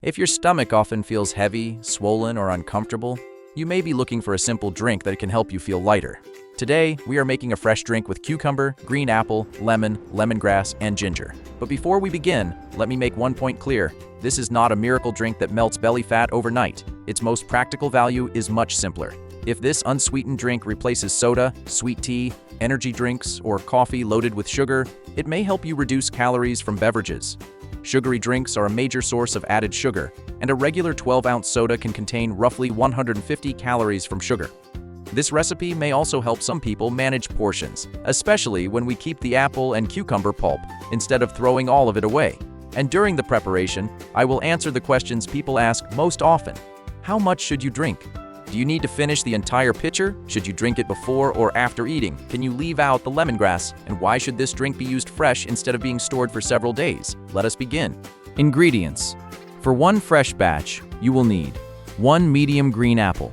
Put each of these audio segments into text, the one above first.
If your stomach often feels heavy, swollen, or uncomfortable, you may be looking for a simple drink that can help you feel lighter. Today, we are making a fresh drink with cucumber, green apple, lemon, lemongrass, and ginger. But before we begin, let me make one point clear. This is not a miracle drink that melts belly fat overnight. Its most practical value is much simpler. If this unsweetened drink replaces soda, sweet tea, energy drinks, or coffee loaded with sugar, it may help you reduce calories from beverages. Sugary drinks are a major source of added sugar, and a regular 12-ounce soda can contain roughly 150 calories from sugar. This recipe may also help some people manage portions, especially when we keep the apple and cucumber pulp instead of throwing all of it away. And during the preparation, I will answer the questions people ask most often. How much should you drink? Do you need to finish the entire pitcher? Should you drink it before or after eating? Can you leave out the lemongrass? And why should this drink be used fresh instead of being stored for several days? Let us begin. Ingredients. For one fresh batch, you will need 1 medium green apple,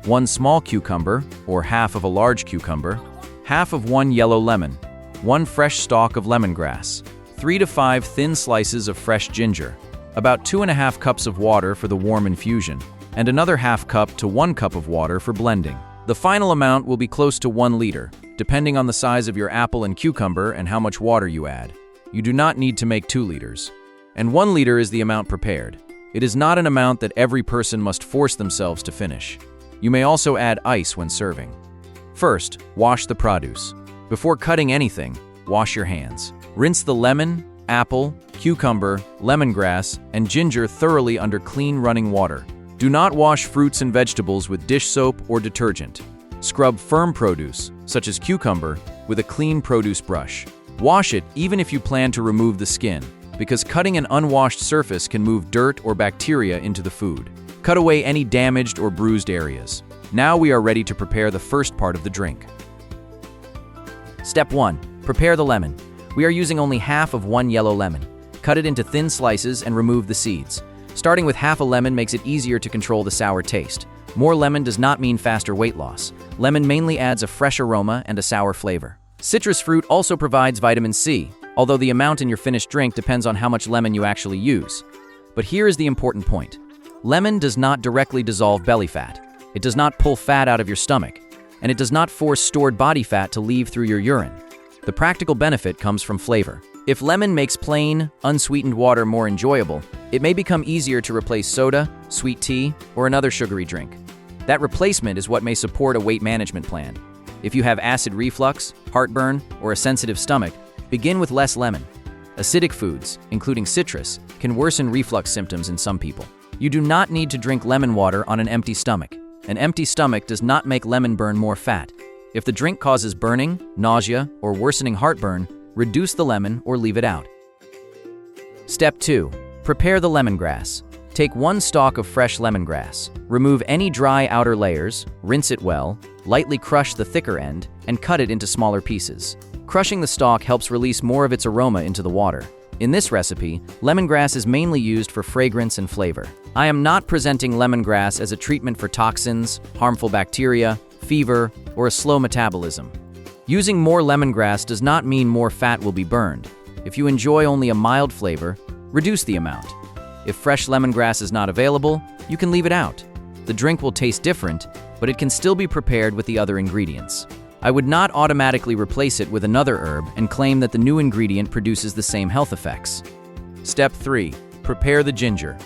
1 small cucumber, or half of a large cucumber, half of 1 yellow lemon, 1 fresh stalk of lemongrass, 3 to 5 thin slices of fresh ginger, about 2.5 cups of water for the warm infusion, and another half cup to 1 cup of water for blending. The final amount will be close to 1 liter, depending on the size of your apple and cucumber and how much water you add. You do not need to make 2 liters. And 1 liter is the amount prepared. It is not an amount that every person must force themselves to finish. You may also add ice when serving. First, wash the produce. Before cutting anything, wash your hands. Rinse the lemon, apple, cucumber, lemongrass, and ginger thoroughly under clean running water. Do not wash fruits and vegetables with dish soap or detergent. Scrub firm produce, such as cucumber, with a clean produce brush. Wash it even if you plan to remove the skin, because cutting an unwashed surface can move dirt or bacteria into the food. Cut away any damaged or bruised areas. Now we are ready to prepare the first part of the drink. Step 1. Prepare the lemon. We are using only half of 1 yellow lemon. Cut it into thin slices and remove the seeds. Starting with half a lemon makes it easier to control the sour taste. More lemon does not mean faster weight loss. Lemon mainly adds a fresh aroma and a sour flavor. Citrus fruit also provides vitamin C, although the amount in your finished drink depends on how much lemon you actually use. But here is the important point. Lemon does not directly dissolve belly fat. It does not pull fat out of your stomach, and it does not force stored body fat to leave through your urine. The practical benefit comes from flavor. If lemon makes plain, unsweetened water more enjoyable, it may become easier to replace soda, sweet tea, or another sugary drink. That replacement is what may support a weight management plan. If you have acid reflux, heartburn, or a sensitive stomach, begin with less lemon. Acidic foods, including citrus, can worsen reflux symptoms in some people. You do not need to drink lemon water on an empty stomach. An empty stomach does not make lemon burn more fat. If the drink causes burning, nausea, or worsening heartburn, reduce the lemon or leave it out. Step 2. Prepare the lemongrass. Take 1 stalk of fresh lemongrass. Remove any dry outer layers, rinse it well, lightly crush the thicker end, and cut it into smaller pieces. Crushing the stalk helps release more of its aroma into the water. In this recipe, lemongrass is mainly used for fragrance and flavor. I am not presenting lemongrass as a treatment for toxins, harmful bacteria, fever, or a slow metabolism. Using more lemongrass does not mean more fat will be burned. If you enjoy only a mild flavor, reduce the amount. If fresh lemongrass is not available, you can leave it out. The drink will taste different, but it can still be prepared with the other ingredients. I would not automatically replace it with another herb and claim that the new ingredient produces the same health effects. Step 3. Prepare the ginger.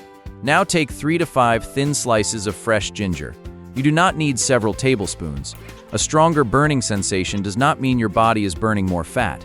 Now take 3 to 5 thin slices of fresh ginger. You do not need several tablespoons. A stronger burning sensation does not mean your body is burning more fat.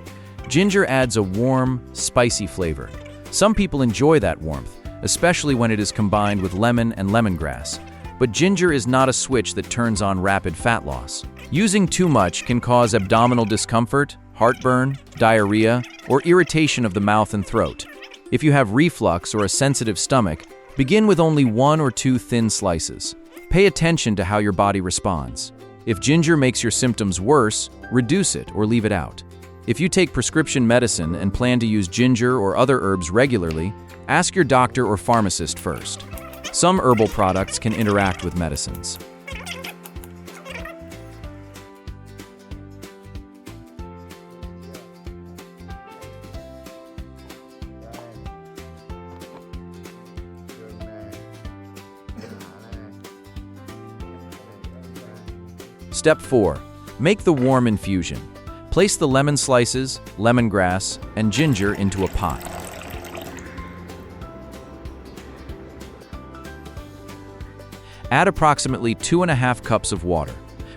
Ginger adds a warm, spicy flavor. Some people enjoy that warmth, especially when it is combined with lemon and lemongrass. But ginger is not a switch that turns on rapid fat loss. Using too much can cause abdominal discomfort, heartburn, diarrhea, or irritation of the mouth and throat. If you have reflux or a sensitive stomach, begin with only 1 or 2 thin slices. Pay attention to how your body responds. If ginger makes your symptoms worse, reduce it or leave it out. If you take prescription medicine and plan to use ginger or other herbs regularly, ask your doctor or pharmacist first. Some herbal products can interact with medicines. Good man. Step 4. Make the warm infusion. Place the lemon slices, lemongrass, and ginger into a pot. Add approximately 2.5 cups of water.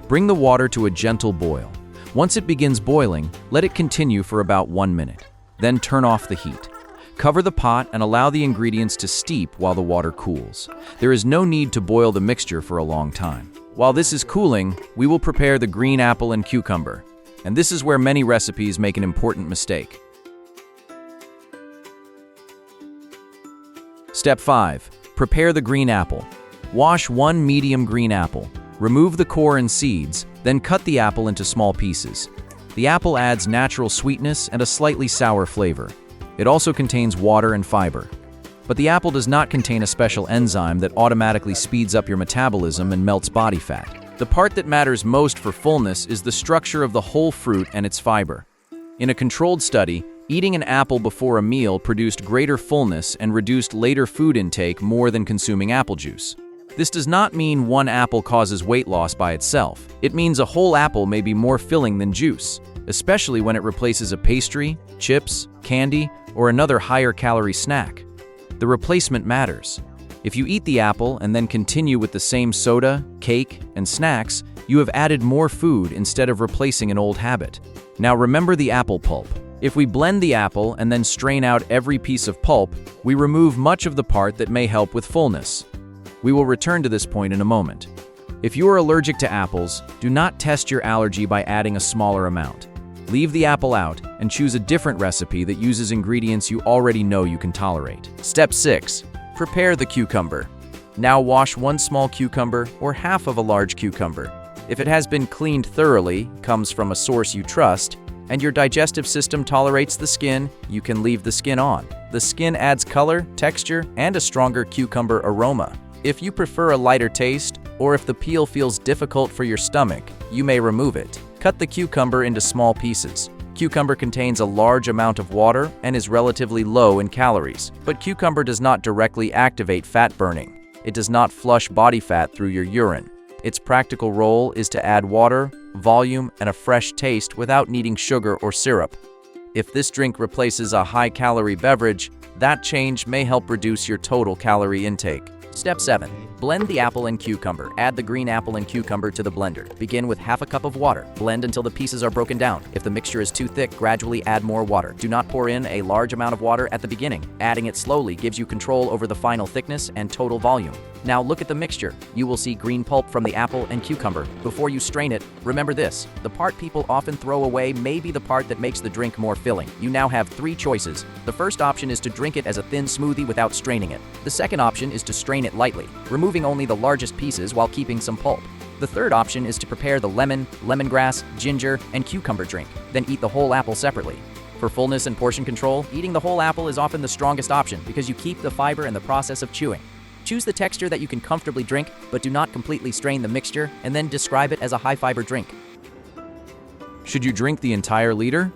Bring the water to a gentle boil. Once it begins boiling, let it continue for about 1 minute. Then turn off the heat. Cover the pot and allow the ingredients to steep while the water cools. There is no need to boil the mixture for a long time. While this is cooling, we will prepare the green apple and cucumber. And this is where many recipes make an important mistake. Step 5. Prepare the green apple. Wash 1 medium green apple. Remove the core and seeds, then cut the apple into small pieces. The apple adds natural sweetness and a slightly sour flavor. It also contains water and fiber. But the apple does not contain a special enzyme that automatically speeds up your metabolism and melts body fat. The part that matters most for fullness is the structure of the whole fruit and its fiber. In a controlled study, eating an apple before a meal produced greater fullness and reduced later food intake more than consuming apple juice. This does not mean one apple causes weight loss by itself. It means a whole apple may be more filling than juice, especially when it replaces a pastry, chips, candy, or another higher-calorie snack. The replacement matters. If you eat the apple and then continue with the same soda, cake, and snacks, you have added more food instead of replacing an old habit. Now remember the apple pulp. If we blend the apple and then strain out every piece of pulp, we remove much of the part that may help with fullness. We will return to this point in a moment. If you are allergic to apples, do not test your allergy by adding a smaller amount. Leave the apple out and choose a different recipe that uses ingredients you already know you can tolerate. Step 6. Prepare the cucumber. Now wash 1 small cucumber or half of a large cucumber. If it has been cleaned thoroughly, comes from a source you trust, and your digestive system tolerates the skin, you can leave the skin on. The skin adds color, texture, and a stronger cucumber aroma. If you prefer a lighter taste, or if the peel feels difficult for your stomach, you may remove it. Cut the cucumber into small pieces. Cucumber contains a large amount of water and is relatively low in calories, but cucumber does not directly activate fat burning. It does not flush body fat through your urine. Its practical role is to add water, volume, and a fresh taste without needing sugar or syrup. If this drink replaces a high-calorie beverage, that change may help reduce your total calorie intake. Step 7. Blend the apple and cucumber. Add the green apple and cucumber to the blender. Begin with half a cup of water. Blend until the pieces are broken down. If the mixture is too thick, gradually add more water. Do not pour in a large amount of water at the beginning. Adding it slowly gives you control over the final thickness and total volume. Now look at the mixture. You will see green pulp from the apple and cucumber. Before you strain it, remember this: the part people often throw away may be the part that makes the drink more filling. You now have 3 choices. The first option is to drink it as a thin smoothie without straining it. The second option is to strain it lightly, removing only the largest pieces while keeping some pulp. The third option is to prepare the lemon, lemongrass, ginger, and cucumber drink, then eat the whole apple separately. For fullness and portion control, eating the whole apple is often the strongest option because you keep the fiber in the process of chewing. Choose the texture that you can comfortably drink, but do not completely strain the mixture and then describe it as a high-fiber drink. Should you drink the entire liter?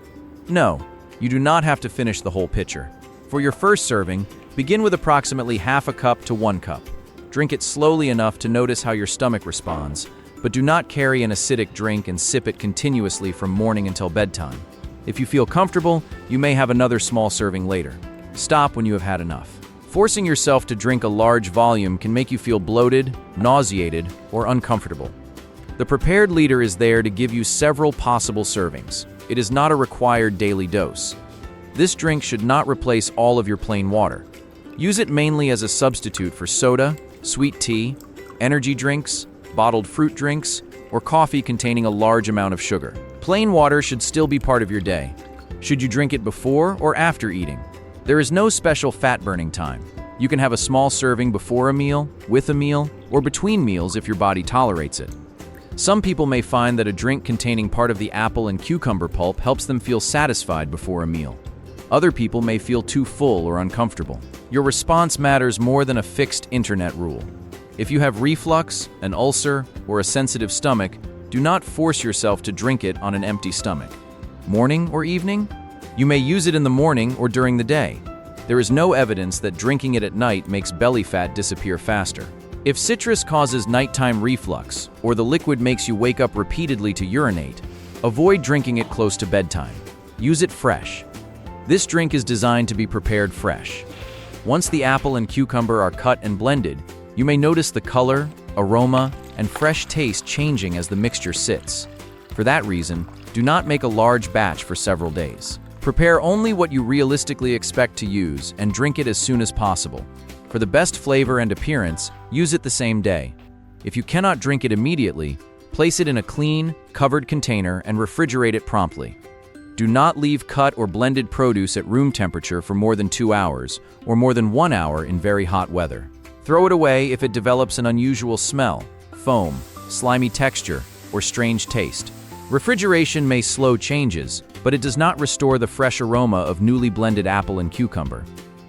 No, you do not have to finish the whole pitcher. For your first serving, begin with approximately half a cup to 1 cup. Drink it slowly enough to notice how your stomach responds, but do not carry an acidic drink and sip it continuously from morning until bedtime. If you feel comfortable, you may have another small serving later. Stop when you have had enough. Forcing yourself to drink a large volume can make you feel bloated, nauseated, or uncomfortable. The prepared liter is there to give you several possible servings. It is not a required daily dose. This drink should not replace all of your plain water. Use it mainly as a substitute for soda, sweet tea, energy drinks, bottled fruit drinks, or coffee containing a large amount of sugar. Plain water should still be part of your day. Should you drink it before or after eating? There is no special fat-burning time. You can have a small serving before a meal, with a meal, or between meals if your body tolerates it. Some people may find that a drink containing part of the apple and cucumber pulp helps them feel satisfied before a meal. Other people may feel too full or uncomfortable. Your response matters more than a fixed internet rule. If you have reflux, an ulcer, or a sensitive stomach, do not force yourself to drink it on an empty stomach. Morning or evening? You may use it in the morning or during the day. There is no evidence that drinking it at night makes belly fat disappear faster. If citrus causes nighttime reflux, or the liquid makes you wake up repeatedly to urinate, avoid drinking it close to bedtime. Use it fresh. This drink is designed to be prepared fresh. Once the apple and cucumber are cut and blended, you may notice the color, aroma, and fresh taste changing as the mixture sits. For that reason, do not make a large batch for several days. Prepare only what you realistically expect to use and drink it as soon as possible. For the best flavor and appearance, use it the same day. If you cannot drink it immediately, place it in a clean, covered container and refrigerate it promptly. Do not leave cut or blended produce at room temperature for more than 2 hours, or more than 1 hour in very hot weather. Throw it away if it develops an unusual smell, foam, slimy texture, or strange taste. Refrigeration may slow changes, but it does not restore the fresh aroma of newly blended apple and cucumber.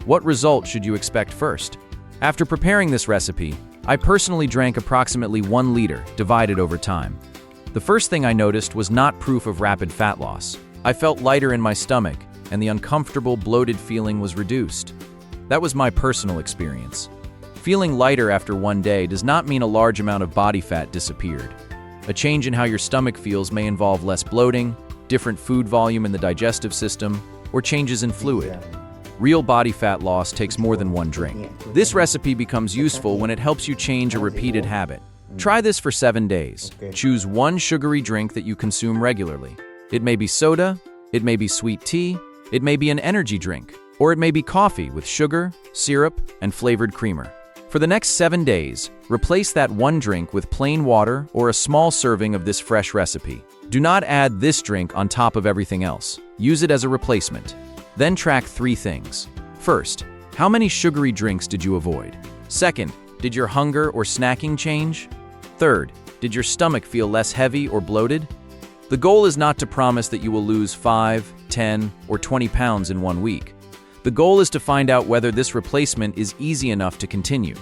What result should you expect first? After preparing this recipe, I personally drank approximately 1 liter, divided over time. The first thing I noticed was not proof of rapid fat loss. I felt lighter in my stomach, and the uncomfortable, bloated feeling was reduced. That was my personal experience. Feeling lighter after 1 day does not mean a large amount of body fat disappeared. A change in how your stomach feels may involve less bloating, different food volume in the digestive system, or changes in fluid. Real body fat loss takes more than 1 drink. This recipe becomes useful when it helps you change a repeated habit. Try this for 7 days. Choose 1 sugary drink that you consume regularly. It may be soda, it may be sweet tea, it may be an energy drink, or it may be coffee with sugar, syrup, and flavored creamer. For the next 7 days, replace that 1 drink with plain water or a small serving of this fresh recipe. Do not add this drink on top of everything else. Use it as a replacement. Then track 3 things. First, how many sugary drinks did you avoid? Second, did your hunger or snacking change? Third, did your stomach feel less heavy or bloated? The goal is not to promise that you will lose 5, 10, or 20 pounds in 1 week. The goal is to find out whether this replacement is easy enough to continue.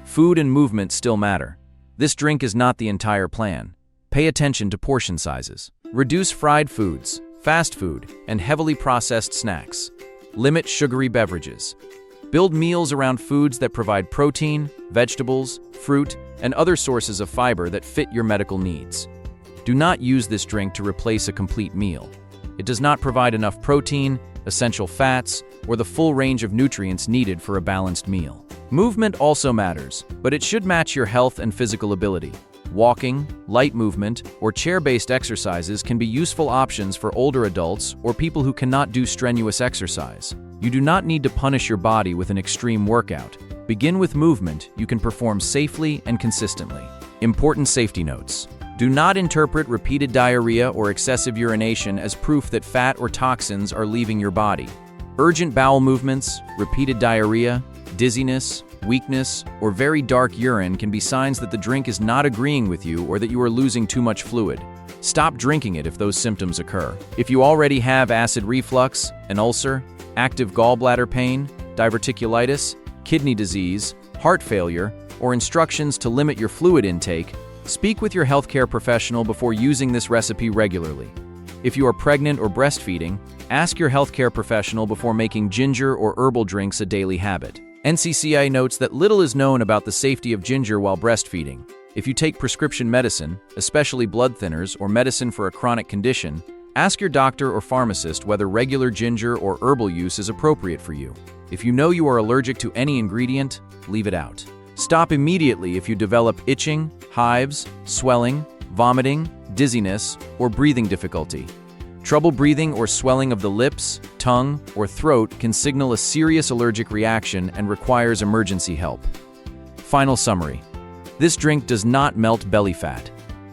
Food and movement still matter. This drink is not the entire plan. Pay attention to portion sizes. Reduce fried foods, fast food, and heavily processed snacks. Limit sugary beverages. Build meals around foods that provide protein, vegetables, fruit, and other sources of fiber that fit your medical needs. Do not use this drink to replace a complete meal. It does not provide enough protein, essential fats, or the full range of nutrients needed for a balanced meal. Movement also matters, but it should match your health and physical ability. Walking, light movement, or chair-based exercises can be useful options for older adults or people who cannot do strenuous exercise. You do not need to punish your body with an extreme workout. Begin with movement you can perform safely and consistently. Important safety notes. Do not interpret repeated diarrhea or excessive urination as proof that fat or toxins are leaving your body. Urgent bowel movements, repeated diarrhea, dizziness, weakness, or very dark urine can be signs that the drink is not agreeing with you or that you are losing too much fluid. Stop drinking it if those symptoms occur. If you already have acid reflux, an ulcer, active gallbladder pain, diverticulitis, kidney disease, heart failure, or instructions to limit your fluid intake, speak with your healthcare professional before using this recipe regularly. If you are pregnant or breastfeeding, ask your healthcare professional before making ginger or herbal drinks a daily habit. NCCI notes that little is known about the safety of ginger while breastfeeding. If you take prescription medicine, especially blood thinners or medicine for a chronic condition, ask your doctor or pharmacist whether regular ginger or herbal use is appropriate for you. If you know you are allergic to any ingredient, leave it out. Stop immediately if you develop itching, hives, swelling, vomiting, dizziness, or breathing difficulty. Trouble breathing or swelling of the lips, tongue, or throat can signal a serious allergic reaction and requires emergency help. Final summary. This drink does not melt belly fat.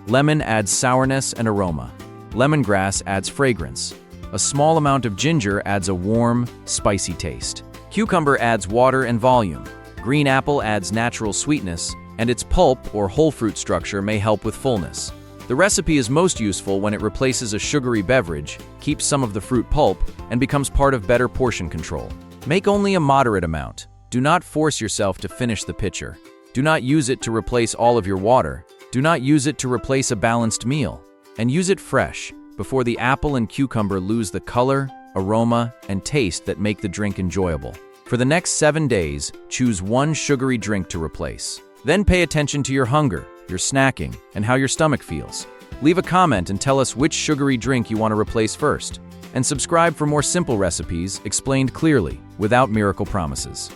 Lemon adds sourness and aroma. Lemongrass adds fragrance. A small amount of ginger adds a warm, spicy taste. Cucumber adds water and volume. Green apple adds natural sweetness, and its pulp or whole fruit structure may help with fullness. The recipe is most useful when it replaces a sugary beverage, keeps some of the fruit pulp, and becomes part of better portion control. Make only a moderate amount. Do not force yourself to finish the pitcher. Do not use it to replace all of your water. Do not use it to replace a balanced meal. And use it fresh, before the apple and cucumber lose the color, aroma, and taste that make the drink enjoyable. For the next 7 days, choose 1 sugary drink to replace. Then pay attention to your hunger, your snacking, and how your stomach feels. Leave a comment and tell us which sugary drink you want to replace first. And subscribe for more simple recipes explained clearly, without miracle promises.